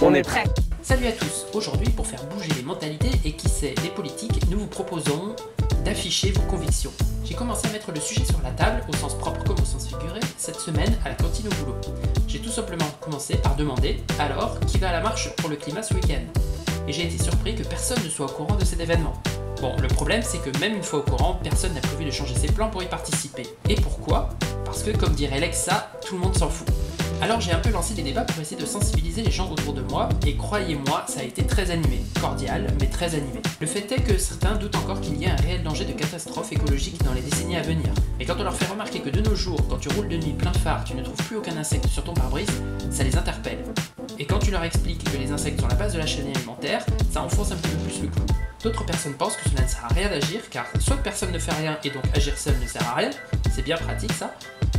On est prêt. Salut à tous, aujourd'hui pour faire bouger les mentalités et qui sait les politiques, nous vous proposons d'afficher vos convictions. J'ai commencé à mettre le sujet sur la table, au sens propre comme au sens figuré, cette semaine à la cantine au boulot. J'ai tout simplement commencé par demander, alors, qui va à la marche pour le climat ce week-end? Et j'ai été surpris que personne ne soit au courant de cet événement. Bon, le problème c'est que même une fois au courant, personne n'a prévu de changer ses plans pour y participer. Et pourquoi? Parce que comme dirait Lexa, tout le monde s'en fout. Alors j'ai un peu lancé des débats pour essayer de sensibiliser les gens autour de moi, et croyez-moi, ça a été très animé, cordial, mais très animé. Le fait est que certains doutent encore qu'il y ait un réel danger de catastrophe écologique dans les décennies à venir. Et quand on leur fait remarquer que de nos jours, quand tu roules de nuit plein phare, tu ne trouves plus aucun insecte sur ton pare-brise, ça les interpelle. Et quand tu leur expliques que les insectes sont la base de la chaîne alimentaire, ça enfonce un petit peu plus le clou. D'autres personnes pensent que cela ne sert à rien d'agir, car soit personne ne fait rien et donc agir seul ne sert à rien, c'est bien pratique ça,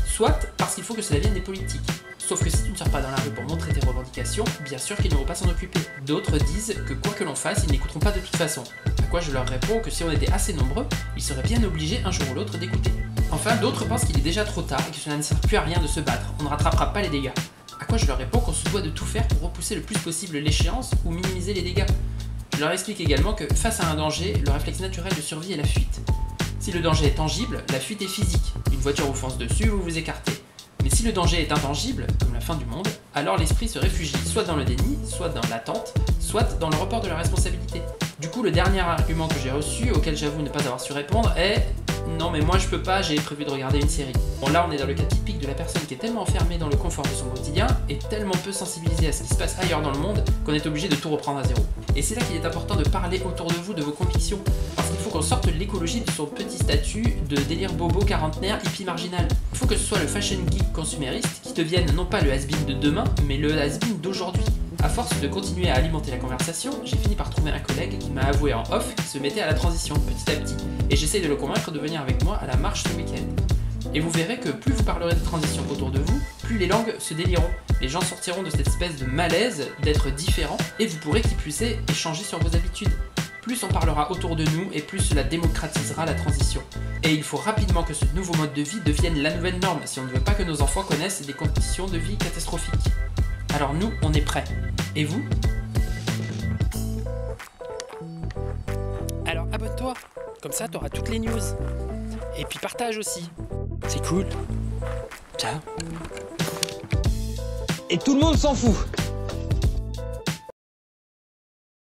soit parce qu'il faut que cela vienne des politiques. Sauf que si tu ne sors pas dans la rue pour montrer tes revendications, bien sûr qu'ils ne vont pas s'en occuper. D'autres disent que quoi que l'on fasse, ils n'écouteront pas de toute façon. À quoi je leur réponds que si on était assez nombreux, ils seraient bien obligés un jour ou l'autre d'écouter. Enfin, d'autres pensent qu'il est déjà trop tard et que cela ne sert plus à rien de se battre, on ne rattrapera pas les dégâts. À quoi je leur réponds qu'on se doit de tout faire pour repousser le plus possible l'échéance ou minimiser les dégâts. Je leur explique également que face à un danger, le réflexe naturel de survie est la fuite. Si le danger est tangible, la fuite est physique. Une voiture vous fonce dessus, vous vous écartez. Mais si le danger est intangible, comme la fin du monde, alors l'esprit se réfugie soit dans le déni, soit dans l'attente, soit dans le report de la responsabilité. Du coup, le dernier argument que j'ai reçu, auquel j'avoue ne pas avoir su répondre, est « Non mais moi je peux pas, j'ai prévu de regarder une série ». Bon là on est dans le cas typique de la personne qui est tellement enfermée dans le confort de son quotidien et tellement peu sensibilisée à ce qui se passe ailleurs dans le monde qu'on est obligé de tout reprendre à zéro. Et c'est là qu'il est important de parler autour de vous de vos convictions, parce qu'il faut qu'on sorte l'écologie de son petit statut de délire bobo quarantenaire hippie marginal. Il faut que ce soit le fashion geek consumériste qui devienne non pas le has-been de demain, mais le has-been d'aujourd'hui. À force de continuer à alimenter la conversation, j'ai fini par trouver un collègue qui m'a avoué en off qu'il se mettait à la transition petit à petit, et j'essaye de le convaincre de venir avec moi à la marche ce week-end. Et vous verrez que plus vous parlerez de transition autour de vous, plus les langues se délieront. Les gens sortiront de cette espèce de malaise d'être différents, et vous pourrez qui plus est échanger sur vos habitudes. Plus on parlera autour de nous, et plus cela démocratisera la transition. Et il faut rapidement que ce nouveau mode de vie devienne la nouvelle norme, si on ne veut pas que nos enfants connaissent des conditions de vie catastrophiques. Alors nous, on est prêts. Et vous? Alors abonne-toi, comme ça t'auras toutes les news. Et puis partage aussi. C'est cool. Ciao. Et tout le monde s'en fout.